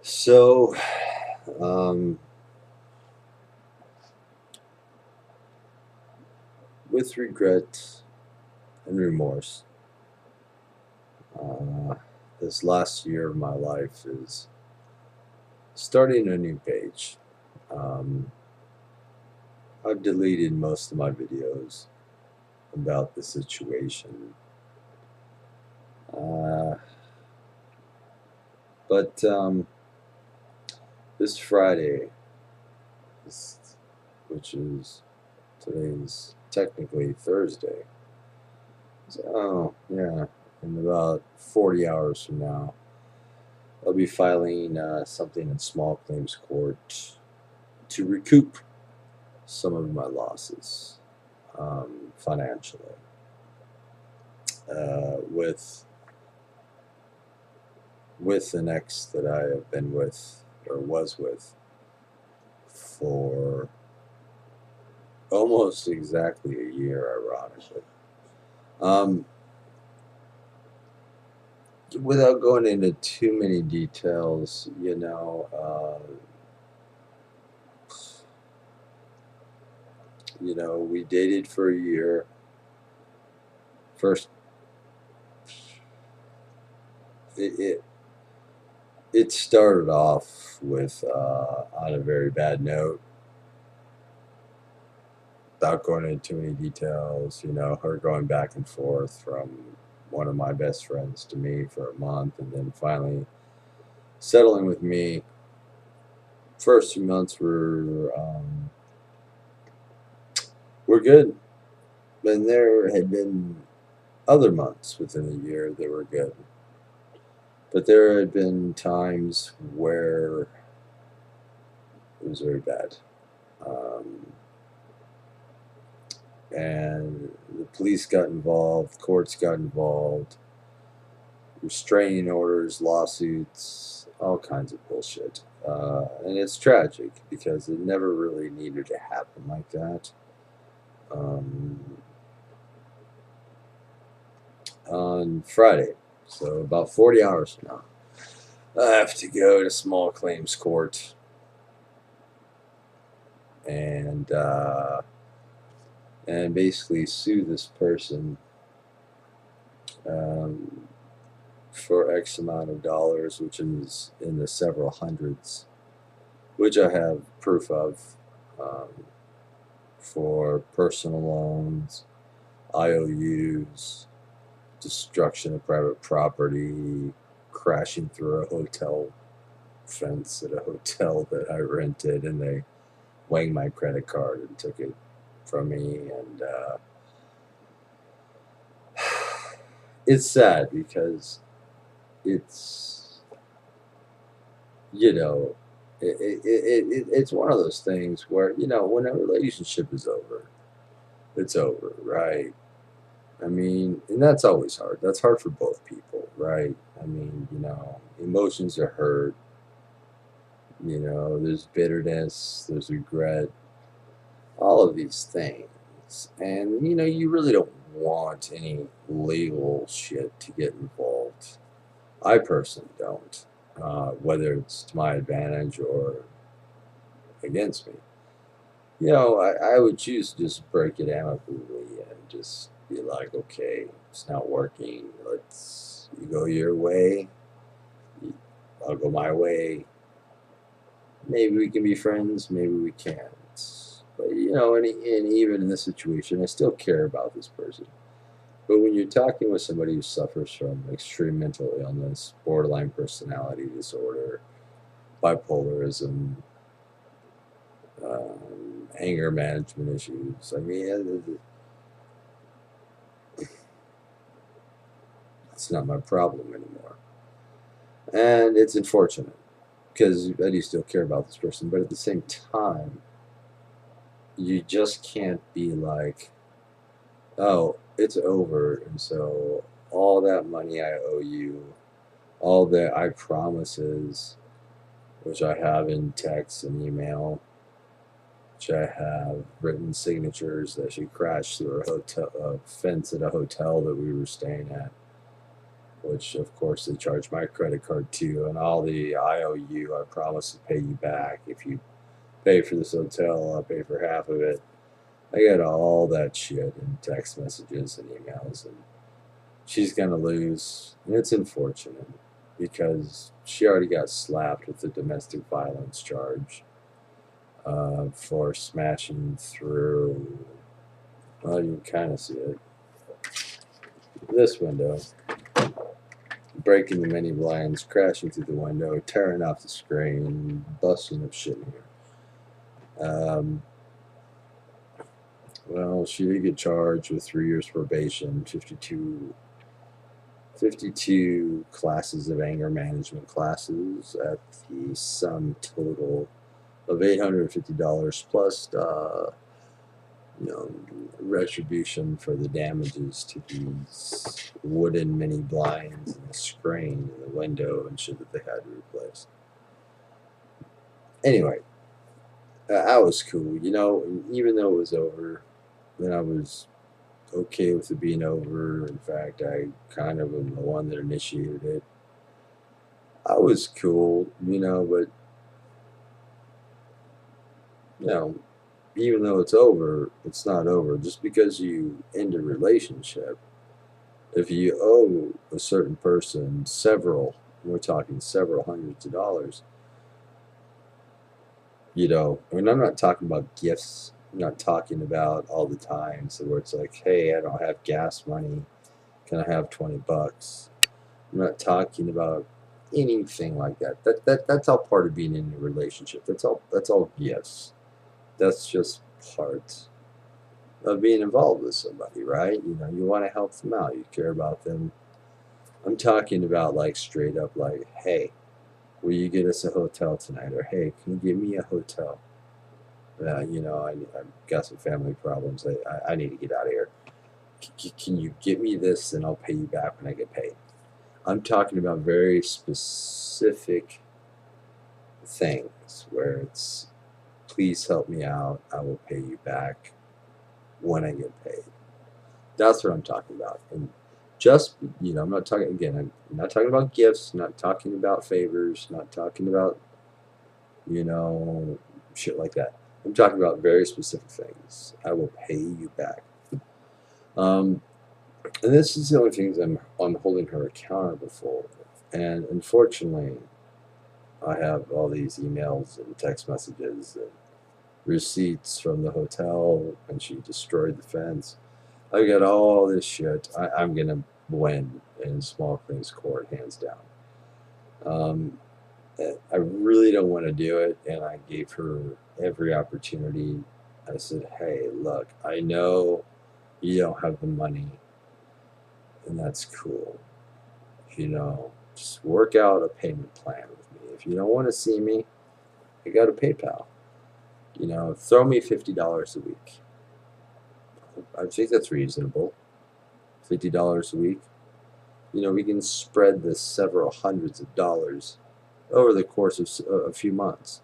So, um, with regret and remorse, uh, this last year of my life is starting a new page. Um, I've deleted most of my videos about the situation, uh, but this Friday, this, which is today's technically Thursday, so, oh yeah, in about 40 hours from now, I'll be filing something in small claims court to recoup some of my losses financially with an ex that I have been with or was with for almost exactly a year, ironically. Um, without going into too many details, we dated for a year. First, it it started off with on a very bad note. Without going into too many details, her going back and forth from one of my best friends to me for a month, and then finally settling with me. First 2 months were good, and there had been other months within the year that were good, but there had been times where it was very bad. Um, and the police got involved, courts got involved, restraining orders, lawsuits, all kinds of bullshit. And it's tragic because it never really needed to happen like that. Um, on Friday, so about 40 hours from now, I have to go to small claims court and uh, and basically sue this person um, for X amount of dollars, which is in the several hundreds, which I have proof of, um, for personal loans, IOUs, destruction of private property, crashing through a hotel fence at a hotel that I rented, and they wanged my credit card and took it from me. And it's sad because it's, you know, it's one of those things where, when a relationship is over, it's over, right? I mean, and that's always hard. That's hard for both people, right? I mean, emotions are hurt. There's bitterness, there's regret, all of these things. And, you really don't want any legal shit to get involved. I personally don't, whether it's to my advantage or against me. I would choose to just break it amicably and just be like, okay, it's not working. You go your way, I'll go my way. Maybe we can be friends, maybe we can't. But, and even in this situation, I still care about this person. But when you're talking with somebody who suffers from extreme mental illness, borderline personality disorder, bipolarism, anger management issues, I mean, it's not my problem anymore. And it's unfortunate because I do still care about this person, but at the same time, you just can't be like, oh, it's over, and so all that money I owe you, all the I promises, which I have in text and email, which I have written signatures that she crashed through a fence at a hotel that we were staying at. which of course they charge my credit card too, and all the IOU, I promise to pay you back. If you pay for this hotel, I'll pay for half of it. I get all that shit in text messages and emails, and she's gonna lose. And it's unfortunate because she already got slapped with a domestic violence charge for smashing through. Well, you can kind of see it. This window, breaking the many blinds, crashing through the window, tearing off the screen, busting up shit in here. Well, she did get charged with 3 years probation, 52 classes of anger management classes at the sum total of $850 plus, retribution for the damages to these wooden mini blinds and the screen and the window and shit that they had to replace. Anyway, I was cool, even though it was over, then I was okay with it being over. In fact, I kind of am the one that initiated it. I was cool, but even though it's over, it's not over. Just because you end a relationship, if you owe a certain person we're talking several hundreds of dollars, I'm not talking about gifts. I'm not talking about all the times where it's like, hey, I don't have gas money. Can I have $20? I'm not talking about anything like that. That's all part of being in a relationship. That's all gifts. That's just part of being involved with somebody, right? You want to help them out. You care about them. I'm talking about like straight up like, hey, will you get us a hotel tonight? Or hey, can you give me a hotel? I've got some family problems. I need to get out of here. Can you get me this and I'll pay you back when I get paid? I'm talking about very specific things where it's, please help me out. I will pay you back when I get paid. That's what I'm talking about. And just, I'm not talking, again, I'm not talking about gifts, not talking about favors, not talking about, shit like that. I'm talking about very specific things. I will pay you back. And this is the only things I'm holding her accountable for. And unfortunately, I have all these emails and text messages and receipts from the hotel, and she destroyed the fence. I got all this shit. I'm going to win in small claims court, hands down. I really don't want to do it, and I gave her every opportunity. I said, hey, look, I know you don't have the money, and that's cool. Just work out a payment plan with me. If you don't want to see me, I got a PayPal. Throw me $50 a week. I think that's reasonable. $50 a week. We can spread this several hundreds of dollars over the course of a few months.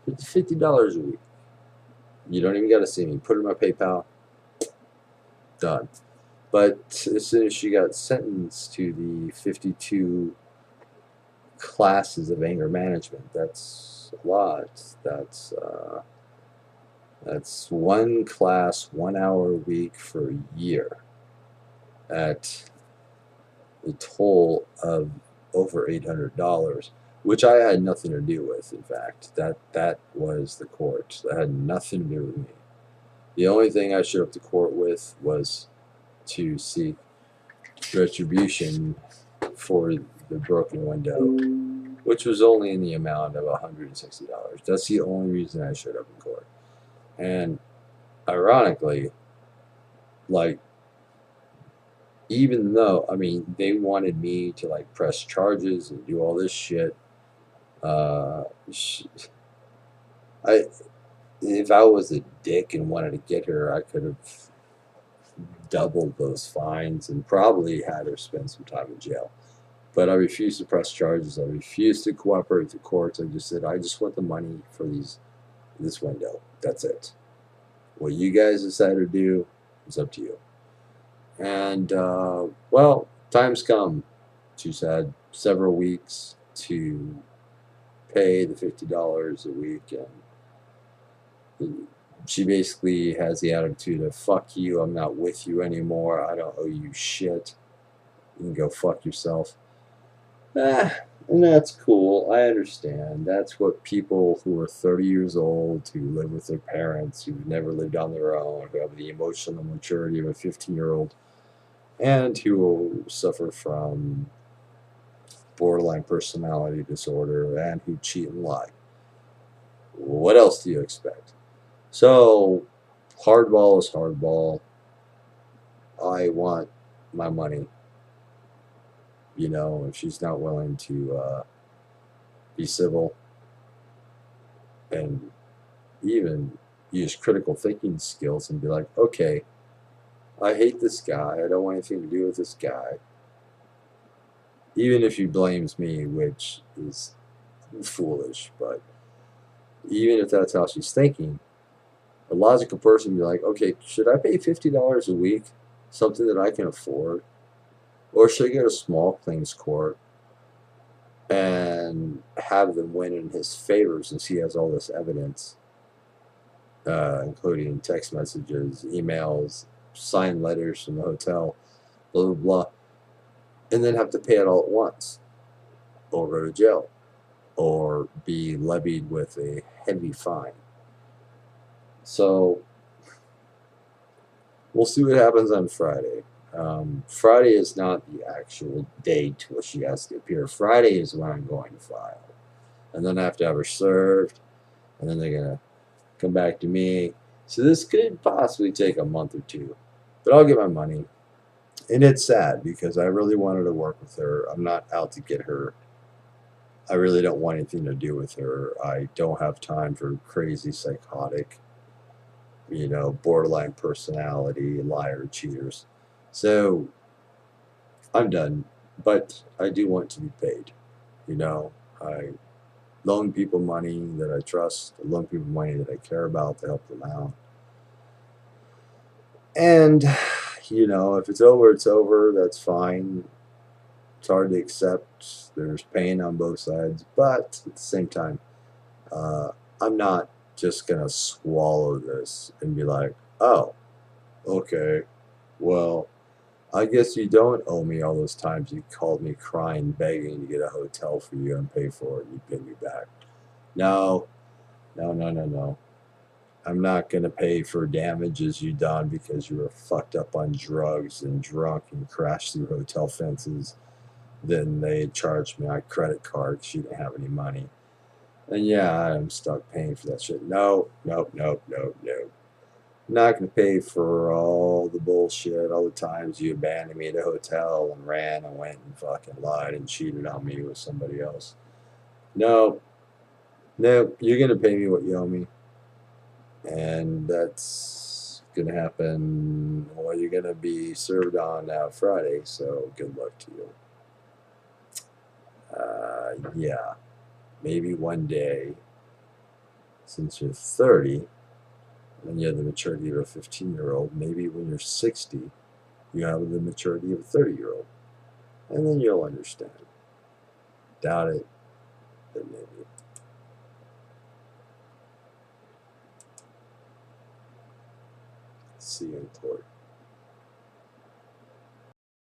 $50 a week. You don't even got to see me. Put it in my PayPal. Done. But as soon as she got sentenced to the 52 classes of anger management, that's a lot. That's one class, 1 hour a week for a year at a toll of over $800, which I had nothing to do with. In fact, that was the court. That had nothing to do with me. The only thing I showed up to court with was to seek retribution for the broken window, which was only in the amount of $160. That's the only reason I showed up in court. And ironically, even though, they wanted me to press charges and do all this shit, if I was a dick and wanted to get her, I could have doubled those fines and probably had her spend some time in jail. But I refused to press charges. I refused to cooperate with the courts. I just said, I just want the money for this window. That's it. What you guys decide to do is up to you. And, time's come. She's had several weeks to pay the $50 a week, and she basically has the attitude of fuck you, I'm not with you anymore, I don't owe you shit, you can go fuck yourself. And that's cool, I understand. That's what people who are 30 years old, who live with their parents, who've never lived on their own, who have the emotional maturity of a 15-year-old, and who will suffer from borderline personality disorder, and who cheat and lie. What else do you expect? So, hardball is hardball. I want my money. You know, if she's not willing to be civil and even use critical thinking skills and be like, okay, I hate this guy. I don't want anything to do with this guy. Even if he blames me, which is foolish, but even if that's how she's thinking, a logical person would be like, okay, should I pay $50 a week, something that I can afford? Or should I go to small claims court and have them win in his favor since he has all this evidence, including text messages, emails, signed letters from the hotel, blah, blah, blah, and then have to pay it all at once, or go to jail, or be levied with a heavy fine. So we'll see what happens on Friday. Friday is not the actual date where she has to appear. Friday is when I'm going to file. And then I have to have her served, and then they're going to come back to me. So this could possibly take a month or two, but I'll get my money. And it's sad because I really wanted to work with her. I'm not out to get her. I really don't want anything to do with her. I don't have time for crazy, psychotic, borderline personality, liar, cheaters. So I'm done. But I do want to be paid. I loan people money that I trust. I loan people money that I care about to help them out. And, if it's over, it's over. That's fine. It's hard to accept. There's pain on both sides. But at the same time, I'm not just going to swallow this and be like, oh, okay, well, I guess you don't owe me all those times you called me crying, begging to get a hotel for you and pay for it and you pay me back. No, no, no, no, no. I'm not going to pay for damages you done because you were fucked up on drugs and drunk and crashed through hotel fences. Then they charged me on credit card because you didn't have any money. And yeah, I'm stuck paying for that shit. No, nope, nope, nope, nope. I'm not going to pay for all the bullshit, all the times you abandoned me at a hotel and ran and went and fucking lied and cheated on me with somebody else. No, no, you're going to pay me what you owe me. And that's going to happen. Well, you're going to be served on Friday, so good luck to you. Yeah, maybe one day, since you're 30, and you have the maturity of a 15-year-old, maybe when you're 60, you have the maturity of a 30-year-old. And then you'll understand. Doubt it, but maybe. See you in court.